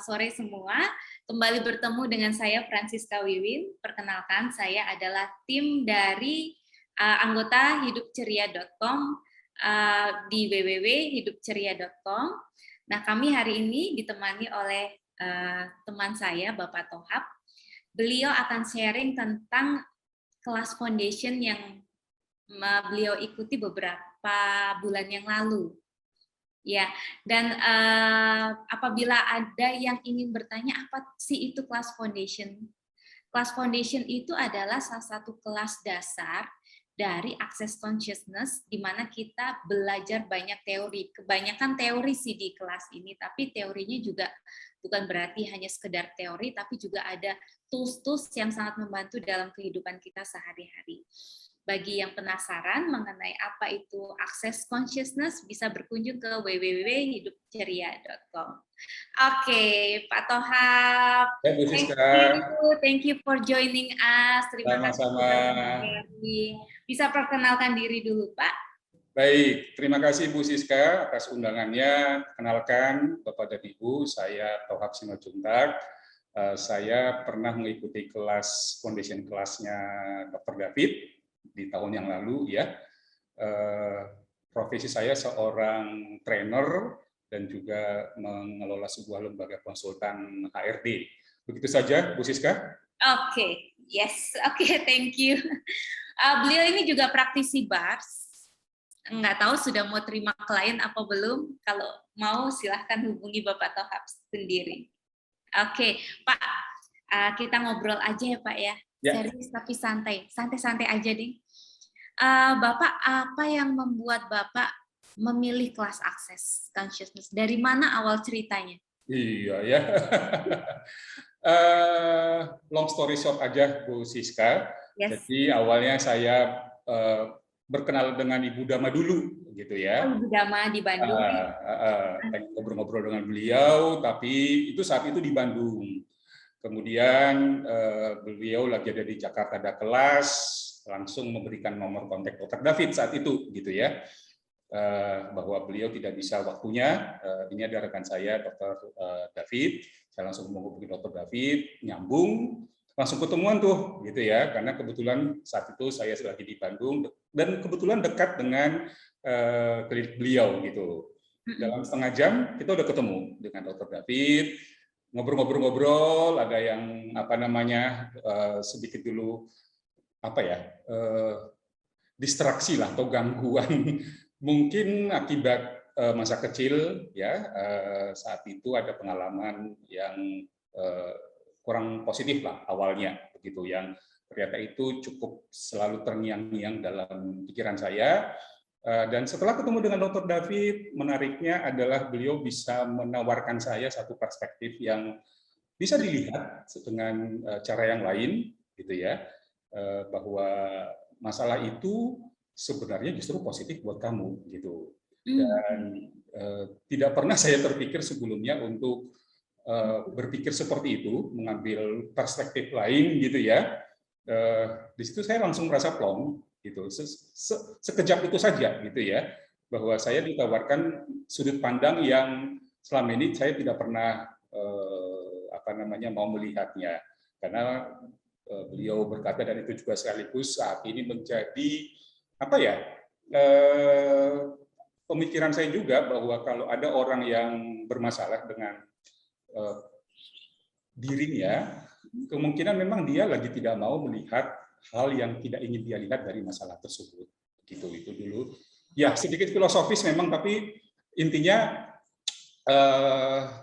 sore semua. Kembali bertemu dengan saya Francisca Wiwin. Perkenalkan, saya adalah tim dari anggota hidupceria.com di www.hidupceria.com. Nah, kami hari ini ditemani oleh teman saya, Bapak Tohab. Beliau akan sharing tentang kelas foundation yang beliau ikuti beberapa bulan yang lalu. Ya, dan apabila ada yang ingin bertanya apa sih itu kelas foundation? Kelas foundation itu adalah salah satu kelas dasar dari Access Consciousness di mana kita belajar banyak teori. Kebanyakan teori sih di kelas ini, tapi teorinya juga bukan berarti hanya sekedar teori, tapi juga ada tools-tools yang sangat membantu dalam kehidupan kita sehari-hari. Bagi yang penasaran mengenai apa itu Access Consciousness, bisa berkunjung ke www.hidupceria.com. Oke, Pak Tohab, Ya, Bu Siska. thank you for joining us. Terima kasih Sama-sama. sudah bergabung. Bisa perkenalkan diri dulu, Pak. Baik, terima kasih Bu Siska atas undangannya. Kenalkan Bapak dan Ibu, saya Tohab Simanjuntak. Saya pernah mengikuti kelas foundation kelasnya Dr. David di tahun yang lalu ya. Profesi saya seorang trainer dan juga mengelola sebuah lembaga konsultan HRD. Begitu saja, Bu Siska. Oke, yes, oke, thank you. Beliau ini juga praktisi bars. Nggak tahu sudah mau terima klien apa belum. Kalau mau silahkan hubungi Bapak Tohab sendiri. Oke, Pak, kita ngobrol aja ya Pak ya. Serius tapi santai, santai-santai aja deh. Bapak, apa yang membuat Bapak memilih kelas Access Consciousness? Dari mana awal ceritanya? Iya ya. Long story short aja Bu Siska. Yes. Jadi awalnya saya berkenal dengan Ibu Dama dulu gitu ya. Oh, Ibu Dama di Bandung. Ngobrol-ngobrol dengan beliau, tapi itu saat itu di Bandung. Kemudian beliau lagi ada di Jakarta, ada kelas, langsung memberikan nomor kontak Dr. David saat itu gitu ya. Bahwa beliau tidak bisa waktunya, ini ada rekan saya Dr. David, saya langsung menghubungi Dr. David, nyambung, langsung ketemuan tuh gitu ya, karena kebetulan saat itu saya lagi di Bandung dan kebetulan dekat dengan klinik beliau gitu. Dalam setengah jam kita udah ketemu dengan Dr. David, ngobrol-ngobrol-ngobrol, ada yang apa namanya sedikit dulu apa ya distraksi lah atau gangguan mungkin akibat masa kecil ya, saat itu ada pengalaman yang kurang positif lah awalnya begitu, yang ternyata itu cukup selalu terngiang-ngiang dalam pikiran saya. Dan setelah ketemu dengan Dr. David, menariknya adalah beliau bisa menawarkan saya satu perspektif yang bisa dilihat dengan cara yang lain gitu ya, bahwa masalah itu sebenarnya justru positif buat kamu gitu. Dan tidak pernah saya terpikir sebelumnya untuk berpikir seperti itu, mengambil perspektif lain gitu ya. Di situ saya langsung merasa plong gitu, sekejap itu saja gitu ya, bahwa saya ditawarkan sudut pandang yang selama ini saya tidak pernah apa namanya mau melihatnya, karena beliau berkata, dan itu juga sekaligus saat ini menjadi apa ya pemikiran saya juga, bahwa kalau ada orang yang bermasalah dengan dirinya, kemungkinan memang dia lagi tidak mau melihat hal yang tidak ingin dia lihat dari masalah tersebut. Gitu, itu dulu. Ya, sedikit filosofis memang, tapi intinya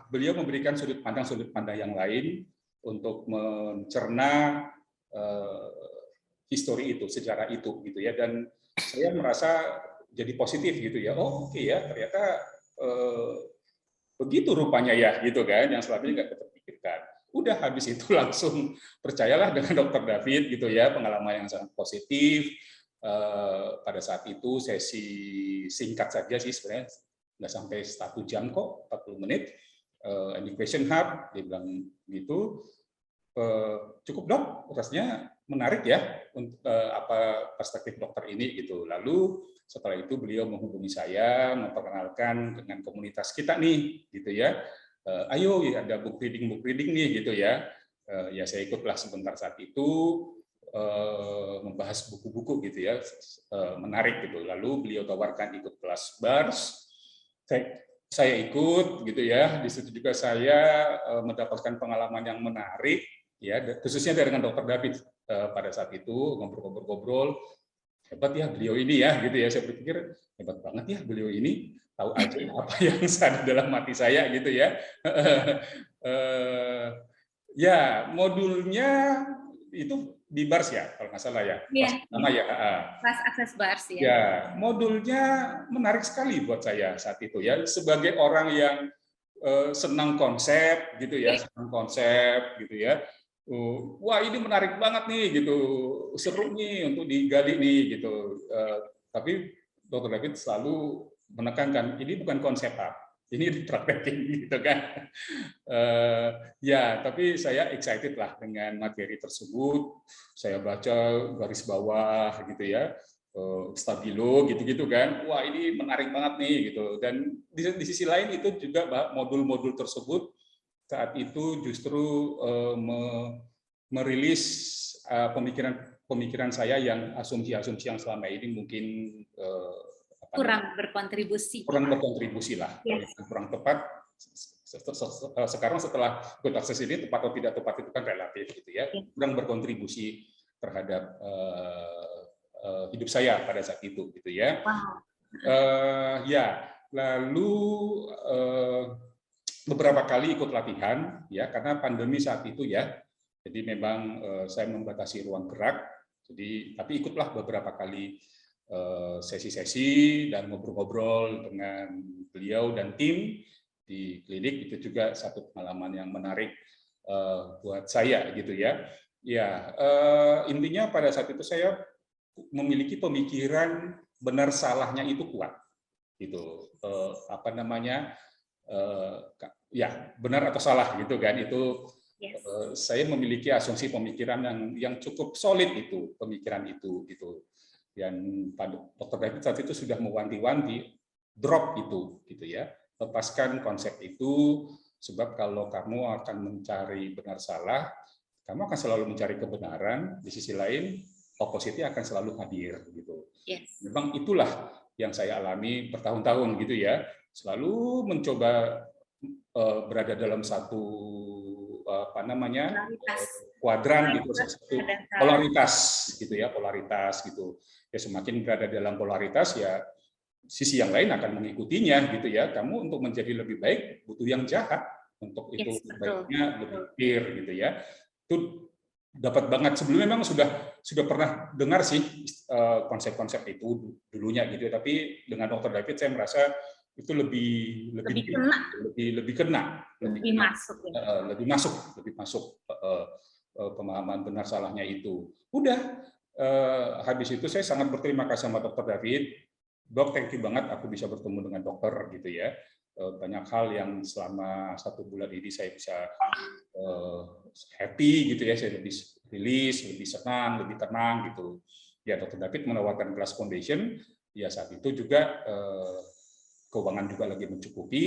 beliau memberikan sudut pandang yang lain untuk mencerna histori itu, sejarah itu, gitu ya. Dan saya merasa jadi positif gitu ya. Oh, oke ya, ternyata begitu rupanya ya, gitu kan, yang selama ini nggak terpikirkan. Udah habis itu langsung percayalah dengan Dr. David gitu ya, pengalaman yang sangat positif. Pada saat itu sesi singkat saja sih sebenarnya, nggak sampai 1 jam kok, 40 menit. Education Hub, dia bilang gitu, cukup dok, rasanya menarik ya untuk apa perspektif dokter ini gitu. Lalu setelah itu beliau menghubungi saya, memperkenalkan dengan komunitas kita nih gitu ya. ayo ya ada book reading nih gitu ya. Ya saya ikutlah sebentar saat itu, membahas buku-buku gitu ya, menarik gitu. Lalu beliau tawarkan ikut kelas bars, saya ikut gitu ya. Di situ juga saya mendapatkan pengalaman yang menarik ya, khususnya dengan Dr. David pada saat itu ngobrol-ngobrol. Hebat ya beliau ini ya gitu ya. Saya berpikir hebat banget ya beliau ini, tahu aja apa yang ada dalam hati saya gitu ya. Ya modulnya itu di Bars ya kalau nggak salah ya, Iya, sama ya. kelas akses bars ya. Ya modulnya menarik sekali buat saya saat itu ya, sebagai orang yang senang konsep gitu ya, senang konsep gitu ya. Wah ini menarik banget nih gitu, seru nih untuk digali nih gitu. Tapi Dr. David selalu menekankan ini bukan konsep Pak, ini dipraktekin gitu kan. Ya tapi saya excited lah dengan materi tersebut. Saya baca garis bawah gitu ya, stabilo gitu-gitu kan. Wah ini menarik banget nih gitu. Dan di sisi lain itu juga modul-modul tersebut saat itu justru merilis pemikiran saya yang asumsi-asumsi yang selama ini mungkin kurang berkontribusi lah. Yes. Kurang tepat. Sekarang setelah ikut akses ini, tepat atau tidak tepat itu kan relatif gitu ya. Kurang berkontribusi terhadap hidup saya pada saat itu gitu ya. Wow. Ya lalu beberapa kali ikut latihan ya, karena pandemi saat itu ya, jadi memang saya membatasi ruang gerak, jadi tapi ikutlah beberapa kali sesi-sesi dan ngobrol-ngobrol dengan beliau dan tim di klinik. Itu juga satu pengalaman yang menarik buat saya gitu ya. Ya intinya pada saat itu saya memiliki pemikiran benar salahnya itu kuat gitu, apa namanya, ya benar atau salah gitu kan, itu saya memiliki asumsi pemikiran yang cukup solid itu, pemikiran itu gitu. Dan Dr. David saat itu sudah mewanti-wanti, drop itu gitu ya, lepaskan konsep itu, sebab kalau kamu akan mencari benar salah, kamu akan selalu mencari kebenaran, di sisi lain oposisi akan selalu hadir gitu. Yes. Memang itulah yang saya alami bertahun-tahun gitu ya, selalu mencoba berada dalam satu apa namanya kuadran gitu, satu polaritas gitu ya, polaritas gitu. Ya semakin berada dalam polaritas ya sisi yang lain akan mengikutinya gitu ya. Kamu untuk menjadi lebih baik butuh yang jahat, untuk itu baiknya lebih clear gitu ya. Itu dapat banget. Sebelumnya memang sudah pernah dengar sih konsep-konsep itu dulunya gitu, tapi dengan Dr. David saya merasa itu lebih masuk pemahaman benar salahnya itu. Udah habis itu saya sangat berterima kasih sama Dr. David. Dok, thank you banget aku bisa bertemu dengan dokter gitu ya. Banyak hal yang selama 1 bulan ini saya bisa happy gitu ya, saya lebih rilis, lebih senang, lebih tenang gitu. Ya Dr. David menawarkan kelas foundation, ya saat itu juga keuangan juga lagi mencukupi,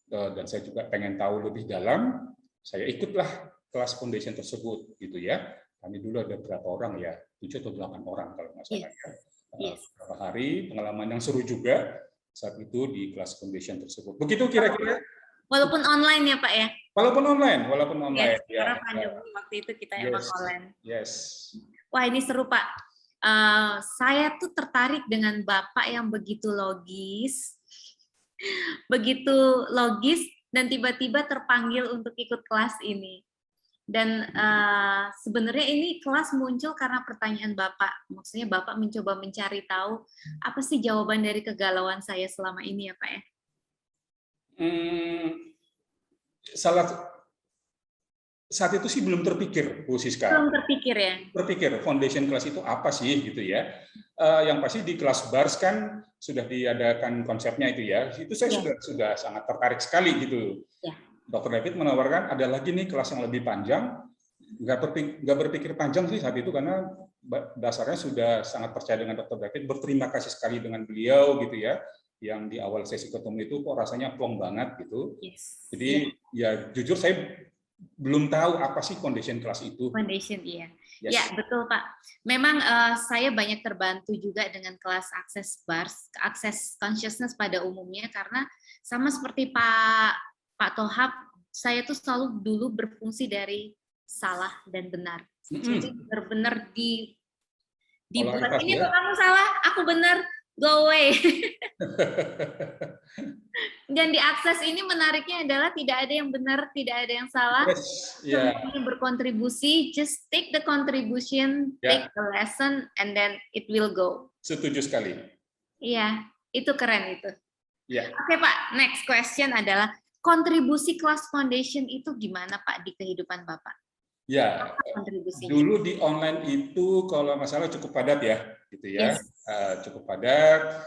dan saya juga pengen tahu lebih dalam, saya ikutlah kelas foundation tersebut gitu ya. Kami dulu ada berapa orang ya, 7 atau 8 orang kalau nggak salah ya. Beberapa hari, pengalaman yang seru juga saat itu di kelas foundation tersebut. Begitu kira-kira. Walaupun online ya Pak ya? Walaupun online. Yes, karena pandemi waktu itu kita emang online. Yes. Wah ini seru Pak. Saya tuh tertarik dengan Bapak yang begitu logis, dan tiba-tiba terpanggil untuk ikut kelas ini. Dan sebenarnya ini kelas muncul karena pertanyaan Bapak. Maksudnya Bapak mencoba mencari tahu apa sih jawaban dari kegalauan saya selama ini ya Pak ya? Saat itu sih belum terpikir, Bu Siska. Belum terpikir ya? Terpikir foundation class itu apa sih gitu ya. Yang pasti di kelas bars kan sudah diadakan konsepnya itu ya. Itu saya sudah sangat tertarik sekali gitu. Ya. Dr. David menawarkan ada lagi nih kelas yang lebih panjang. Nggak berpikir panjang sih saat itu karena dasarnya sudah sangat percaya dengan Dr. David. Berterima kasih sekali dengan beliau gitu ya. yang di awal sesi ketemu itu kok rasanya plong banget gitu. Yes. Jadi ya jujur saya belum tahu apa sih foundation class itu. Foundation, iya. Yes. Ya, betul Pak. Memang saya banyak terbantu juga dengan kelas Access Bars, Access Consciousness pada umumnya, karena sama seperti Pak Tohab, saya tuh selalu dulu berfungsi dari salah dan benar. Jadi benar-benar dibuat, ini kok kamu salah, aku benar, go away. Dan di akses ini menariknya adalah tidak ada yang benar, tidak ada yang salah. Semuanya berkontribusi, just take the contribution, take the lesson, and then it will go. Setuju sekali. Iya, itu keren itu. Yeah. Oke Pak, next question adalah kontribusi kelas foundation itu gimana Pak di kehidupan Bapak? Ya, dulu di online itu kalau nggak salah cukup padat ya, gitu ya, yes. Cukup padat.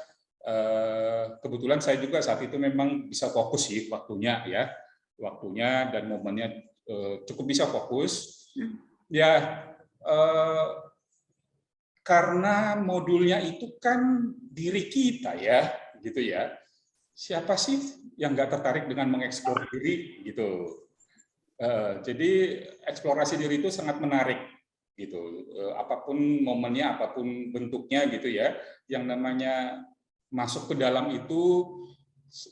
Kebetulan saya juga saat itu memang bisa fokus sih waktunya dan momennya cukup bisa fokus. Ya, karena modulnya itu kan diri kita ya, gitu ya. Siapa sih yang nggak tertarik dengan mengeksplor diri gitu? Jadi eksplorasi diri itu sangat menarik gitu. Apapun momennya, apapun bentuknya gitu ya. Yang namanya masuk ke dalam itu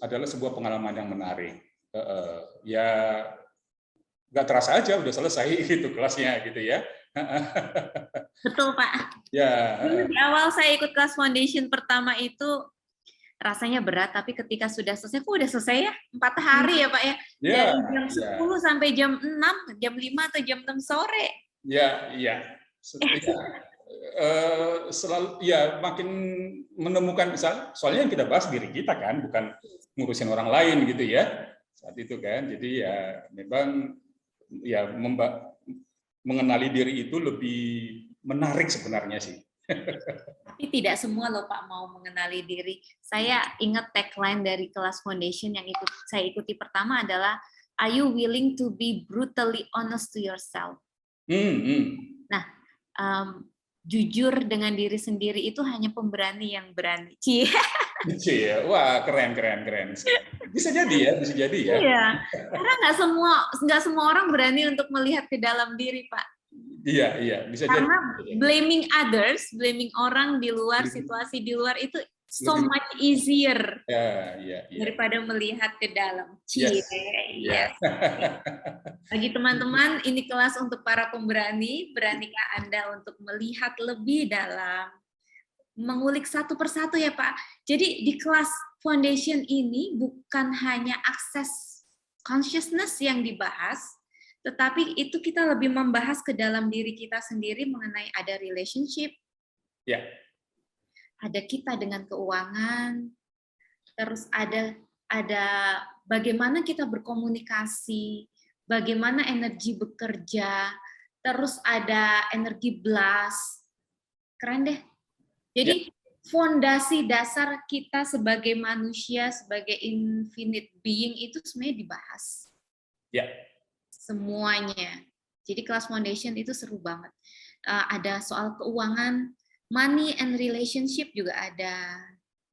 adalah sebuah pengalaman yang menarik. Ya nggak terasa aja udah selesai gitu kelasnya gitu ya. Betul Pak. Ya. Dulu di awal saya ikut kelas foundation pertama itu rasanya berat, tapi ketika sudah selesai, udah selesai ya, 4 hari ya Pak ya, dari jam 10 sampai jam 6, jam 5 atau jam 6 sore. Iya. Selalu ya makin menemukan, soalnya yang kita bahas diri kita kan, bukan ngurusin orang lain gitu ya, saat itu kan. Jadi ya memang ya mengenali diri itu lebih menarik sebenarnya sih. Tapi tidak semua loh Pak mau mengenali diri. Saya ingat tagline dari kelas foundation yang saya ikuti pertama adalah, are you willing to be brutally honest to yourself? Nah, jujur dengan diri sendiri itu hanya pemberani yang berani. Wah, keren. Bisa jadi ya. Iya, karena nggak semua orang berani untuk melihat ke dalam diri Pak. Iya, bisa karena jadi. Blaming others, blaming orang di luar, situasi di luar itu so much easier daripada melihat ke dalam. Yes. Bagi teman-teman, ini kelas untuk para pemberani. Beranikah Anda untuk melihat lebih dalam, mengulik satu persatu ya Pak. Jadi di kelas foundation ini bukan hanya akses consciousness yang dibahas, tetapi itu kita lebih membahas ke dalam diri kita sendiri mengenai ada relationship, ada kita dengan keuangan, terus ada bagaimana kita berkomunikasi, bagaimana energi bekerja, terus ada energi blast, keren deh. Jadi fondasi dasar kita sebagai manusia, sebagai infinite being itu sebenarnya dibahas. Semuanya. Jadi kelas foundation itu seru banget. Ada soal keuangan, money and relationship juga ada.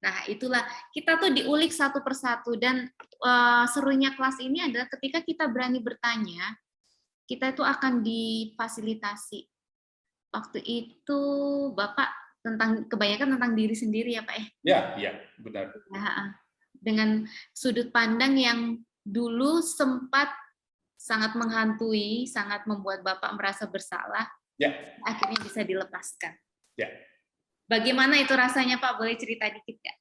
Nah, itulah kita tuh diulik satu persatu, dan serunya kelas ini adalah ketika kita berani bertanya, kita itu akan difasilitasi. Waktu itu Bapak kebanyakan tentang diri sendiri ya Pak ya? Iya, benar. Dengan sudut pandang yang dulu sempat sangat menghantui, sangat membuat Bapak merasa bersalah, akhirnya bisa dilepaskan. Bagaimana itu rasanya Pak? Boleh cerita dikit nggak?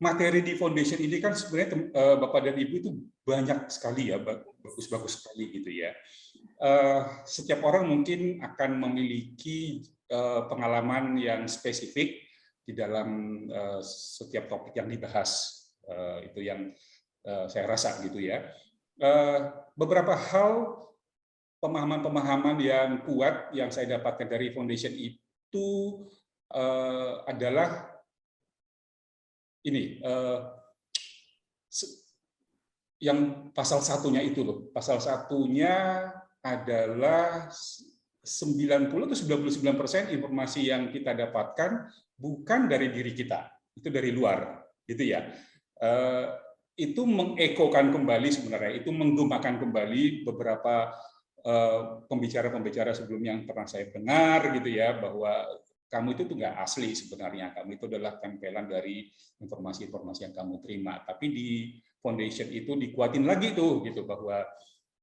Materi di foundation ini kan sebenarnya Bapak dan Ibu itu banyak sekali ya, bagus-bagus sekali gitu ya. Setiap orang mungkin akan memiliki pengalaman yang spesifik di dalam setiap topik yang dibahas. Itu yang saya rasa gitu ya. Beberapa hal pemahaman-pemahaman yang kuat yang saya dapatkan dari foundation itu adalah ini, yang pasal satunya itu loh. Pasal satunya adalah 90 atau 99% informasi yang kita dapatkan bukan dari diri kita. itu dari luar, gitu ya. Itu mengekokan kembali sebenarnya, itu menggemakan kembali beberapa pembicara-pembicara sebelumnya yang pernah saya dengar, gitu ya, bahwa kamu itu tuh nggak asli sebenarnya, kamu itu adalah tempelan dari informasi-informasi yang kamu terima. Tapi di foundation itu dikuatin lagi tuh, gitu, bahwa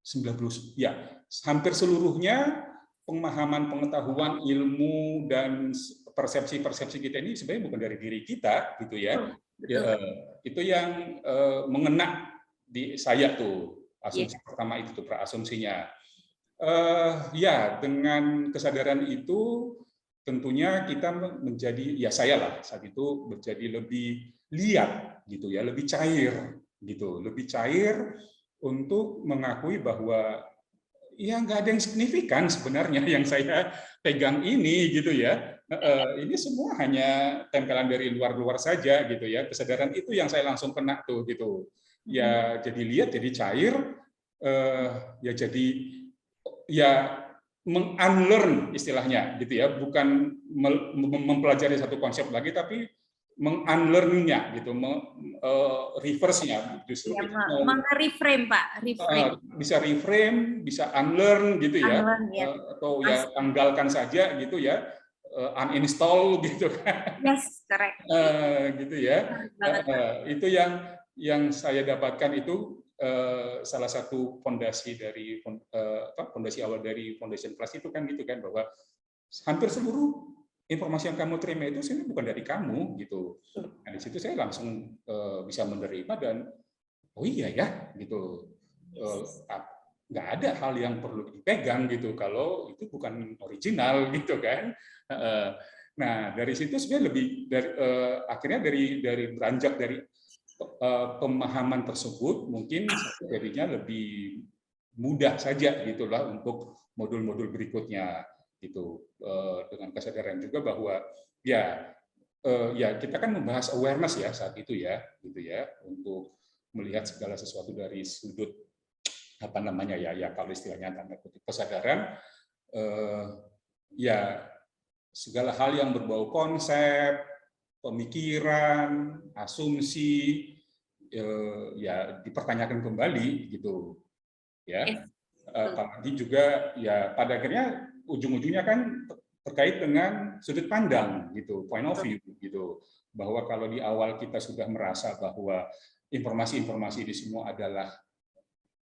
90 ya hampir seluruhnya pemahaman, pengetahuan, ilmu dan persepsi-persepsi kita ini sebenarnya bukan dari diri kita, gitu ya. Betul. Itu yang mengena di saya tuh, asumsi Yeah. pertama itu tuh, praasumsinya. Ya, dengan kesadaran itu tentunya kita menjadi, ya saya lah saat itu menjadi lebih liat, gitu ya, lebih cair, gitu, lebih cair untuk mengakui bahwa ya nggak ada yang signifikan sebenarnya yang saya pegang ini, gitu ya. Ini semua hanya tempelan dari luar-luar saja, gitu ya. Kesadaran itu yang saya langsung kena tuh, gitu. Ya jadi lihat, jadi cair, ya jadi ya meng-unlearn istilahnya, gitu ya, bukan mempelajari satu konsep lagi, tapi meng-unlearn-nya, gitu, reverse-nya, justru Ya, kita reframe Pak, reframe. bisa reframe, bisa unlearn, gitu ya, Unlearn, ya. atau ya tanggalkan saja, gitu ya, uninstall, gitu kan. Yes, correct. Gitu ya. Banget, Pak. Itu yang saya dapatkan itu salah satu fondasi dari fondasi awal dari Foundation Plus itu kan, gitu kan, bahwa hampir seluruh informasi yang kamu terima itu sebenarnya bukan dari kamu, gitu. Nah, di situ saya langsung bisa menerima dan oh iya ya, gitu. Nggak ada hal yang perlu dipegang, gitu, kalau itu bukan original, gitu kan. Nah, dari situ sebenarnya lebih dari akhirnya dari beranjak dari pemahaman tersebut mungkin jadinya lebih mudah saja, gitulah, untuk modul-modul berikutnya, gitu, dengan kesadaran juga bahwa ya ya kita kan membahas awareness ya saat itu ya, gitu ya, untuk melihat segala sesuatu dari sudut apa namanya ya kalau istilahnya tanda kutip kesadaran, ya segala hal yang berbau konsep, pemikiran, asumsi, ya dipertanyakan kembali, gitu ya. Apalagi juga ya pada akhirnya ujung-ujungnya kan terkait dengan sudut pandang, gitu, point of view, gitu, bahwa kalau di awal kita sudah merasa bahwa informasi-informasi ini semua adalah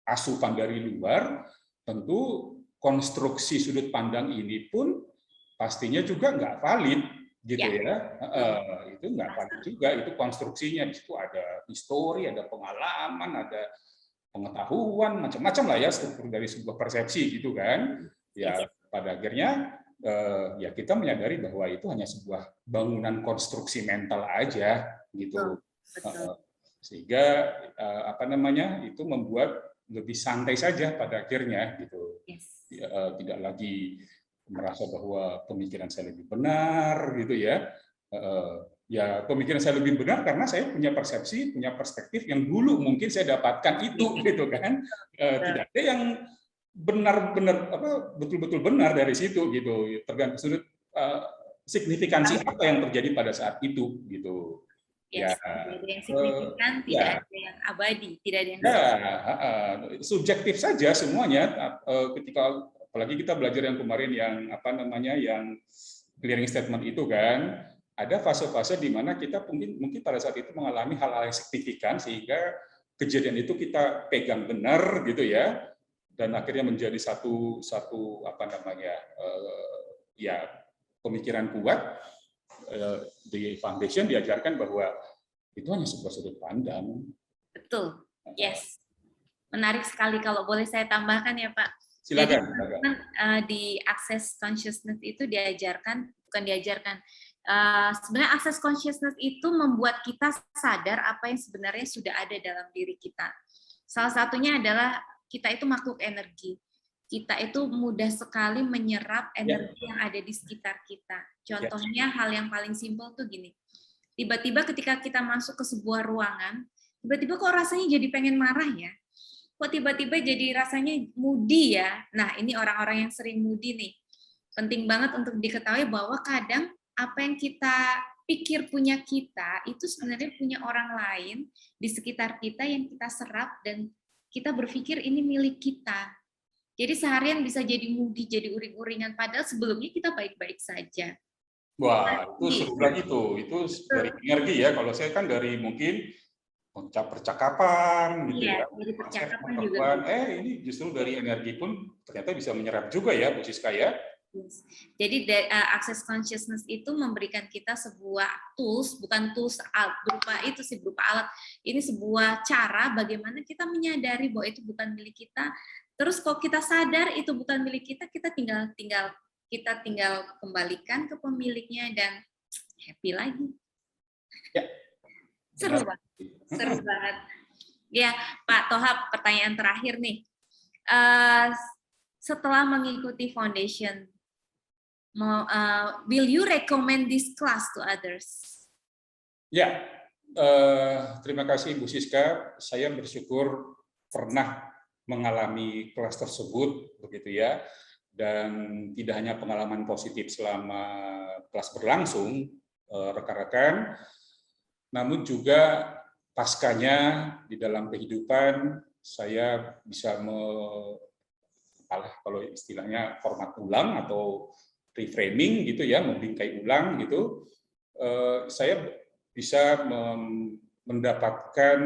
asupan dari luar, tentu konstruksi sudut pandang ini pun pastinya juga nggak valid, gitu ya. Itu nggak valid juga, itu konstruksinya, di situ ada histori, ada pengalaman, ada pengetahuan, macam-macam lah ya struktur dari sebuah persepsi, gitu kan. Ya pada akhirnya ya kita menyadari bahwa itu hanya sebuah bangunan konstruksi mental aja, gitu. Sehingga apa namanya itu membuat lebih santai saja pada akhirnya, gitu. Tidak lagi merasa bahwa pemikiran saya lebih benar, gitu ya. Ya pemikiran saya lebih benar karena saya punya persepsi, punya perspektif yang dulu mungkin saya dapatkan itu, gitu kan. Tidak ada yang benar-benar betul-betul benar dari situ, gitu. Tergantung sudut signifikansi apa yang terjadi pada saat itu, gitu. Yes, tidak ada yang signifikan, tidak ada yang abadi, tidak ada yang subjektif saja semuanya. Ketika apalagi kita belajar yang kemarin yang apa namanya yang clearing statement itu kan, ada fase-fase di mana kita mungkin pada saat itu mengalami hal-hal yang signifikan sehingga kejadian itu kita pegang benar, gitu ya, dan akhirnya menjadi satu apa namanya ya pemikiran kuat. Di foundation diajarkan bahwa itu hanya sebuah sudut pandang. Betul, yes. Menarik sekali, kalau boleh saya tambahkan ya Pak. Silakan. Jadi di Access Consciousness itu sebenarnya Access Consciousness itu membuat kita sadar apa yang sebenarnya sudah ada dalam diri kita. Salah satunya adalah kita itu makhluk energi. Kita itu mudah sekali menyerap energi yang ada di sekitar kita. Contohnya hal yang paling simpel tuh gini. Tiba-tiba ketika kita masuk ke sebuah ruangan, tiba-tiba kok rasanya jadi pengen marah ya? Kok tiba-tiba jadi rasanya moody ya? Nah, ini orang-orang yang sering moody nih. Penting banget untuk diketahui bahwa kadang apa yang kita pikir punya kita, itu sebenarnya punya orang lain di sekitar kita yang kita serap dan kita berpikir ini milik kita. Jadi seharian bisa jadi moody, jadi uring-uringan, padahal sebelumnya kita baik-baik saja. Wah, itu seru lagi tuh. Itu dari energi ya. Kalau saya kan dari mungkin percakapan gitu Iya, ya. dari percakapan juga. Ini justru dari energi pun ternyata bisa menyerap juga ya, Bu Siska ya. Jadi access consciousness itu memberikan kita sebuah tools, bukan tools berupa itu sih, berupa alat. Ini sebuah cara bagaimana kita menyadari bahwa itu bukan milik kita. Terus kalau kita sadar itu bukan milik kita, kita tinggal kembalikan ke pemiliknya dan happy lagi. Ya. Seru banget. Seru banget. Ya, Pak Tohab, pertanyaan terakhir nih. Setelah mengikuti foundation, will you recommend this class to others? Ya, terima kasih Bu Siska. Saya bersyukur pernah mengalami kelas tersebut, begitu ya. Dan tidak hanya pengalaman positif selama kelas berlangsung, rekan-rekan, namun juga paskanya di dalam kehidupan saya bisa kalau istilahnya format ulang atau reframing gitu ya, membingkai ulang gitu, saya bisa mendapatkan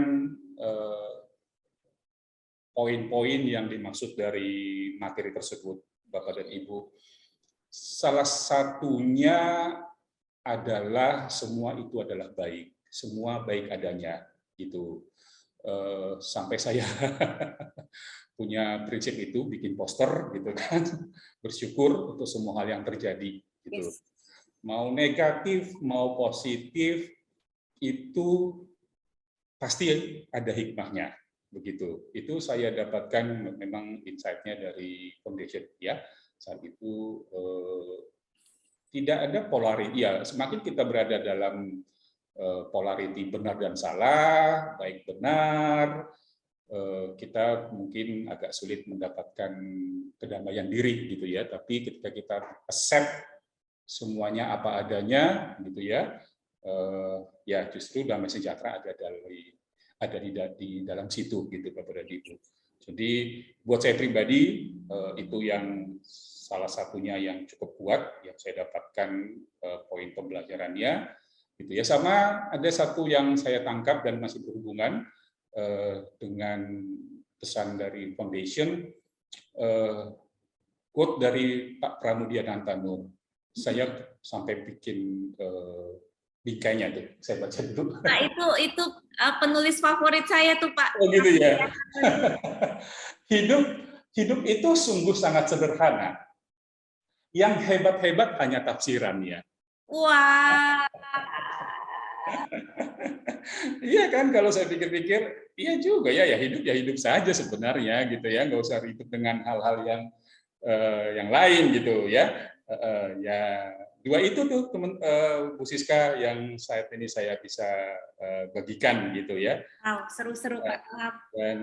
poin-poin yang dimaksud dari materi tersebut, Bapak dan Ibu. Salah satunya adalah semua itu adalah baik, semua baik adanya gitu. Sampai saya punya prinsip itu, bikin poster gitu kan, bersyukur untuk semua hal yang terjadi gitu. Yes. Mau negatif mau positif itu pasti ada hikmahnya begitu. Itu saya dapatkan memang insight-nya dari foundation ya. Saat itu tidak ada polarity ya, semakin kita berada dalam polarity benar dan salah, baik benar, kita mungkin agak sulit mendapatkan kedamaian diri gitu ya. Tapi ketika kita accept semuanya apa adanya gitu ya, ya justru damai sejahtera ada di dalam situ gitu Bapak dan Ibu. Jadi buat saya pribadi itu yang salah satunya yang cukup kuat yang saya dapatkan poin pembelajarannya gitu ya. Sama ada satu yang saya tangkap dan masih berhubungan dengan pesan dari foundation, quote dari Pak Pramudia Nantanur. Saya sampai bikin bingkainya tuh, saya baca dulu. Nah, itu penulis favorit saya tuh, Pak. Oh gitu ya. Hidup itu sungguh sangat sederhana. Yang hebat-hebat hanya tafsirannya. Wah. Iya kan, kalau saya pikir-pikir, iya juga ya hidup saja sebenarnya gitu ya, nggak usah ribet dengan hal-hal yang lain gitu ya. Ya dua itu tuh Bu Siska yang saat ini saya bisa bagikan gitu ya. Wow, seru-seru Pak. Dan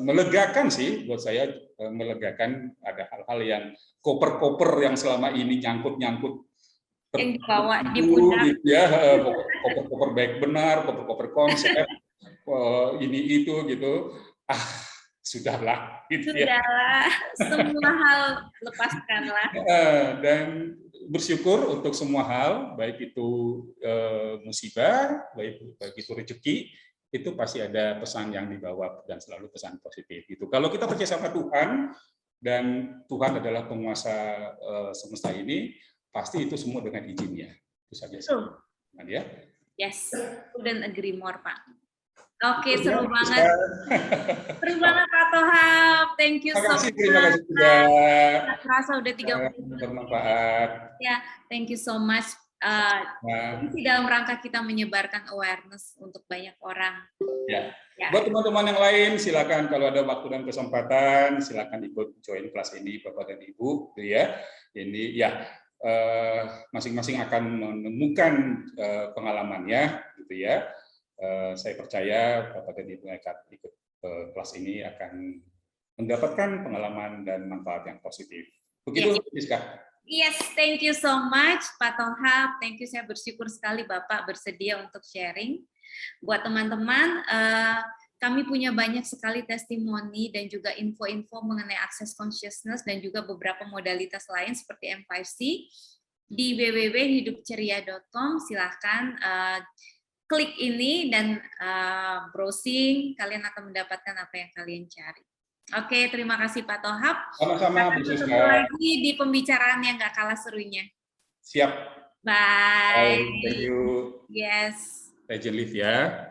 melegakan sih buat saya, melegakan ada hal-hal yang koper-koper yang selama ini nyangkut-nyangkut yang dibawa di pundak gitu ya, koper-koper baik benar, koper-koper konsep, ini itu gitu. Sudahlah gitu ya. Sudahlah, semua hal lepaskanlah. Dan bersyukur untuk semua hal, baik itu musibah, baik itu rezeki, itu pasti ada pesan yang dibawa dan selalu pesan positif gitu. Kalau kita percaya sama Tuhan dan Tuhan adalah penguasa semesta ini, pasti itu semua dengan izinnya. Itu saja sih. Ya. Yes, couldn't agree more, Pak. Oke, seru banget. Seru banget, Pak Tohab. Thank you so much. Terima kasih sudah. Terasa udah 30 menit. Bermanfaat. Ya, thank you so much. Ini dalam rangka kita menyebarkan awareness untuk banyak orang. Ya. Buat teman-teman yang lain, silakan kalau ada waktu dan kesempatan, silakan ikut join kelas ini, Bapak dan Ibu, ya. Ini ya masing-masing akan menemukan pengalamannya, gitu ya. Saya percaya Bapak dan Ibu yang ikut kelas ini akan mendapatkan pengalaman dan manfaat yang positif. Begitu, Siska. Yes, thank you so much Pak Tohab. Thank you, saya bersyukur sekali Bapak bersedia untuk sharing. Buat teman-teman, kami punya banyak sekali testimoni dan juga info-info mengenai access consciousness dan juga beberapa modalitas lain seperti M5C di www.hidupceria.com. Silahkan klik ini dan browsing, kalian akan mendapatkan apa yang kalian cari. Oke, terima kasih Pak Tohab. Sama-sama, Bu Ketemu Siska. lagi di pembicaraan yang nggak kalah serunya. Siap. Bye. Thank you. Yes. Legend Live ya.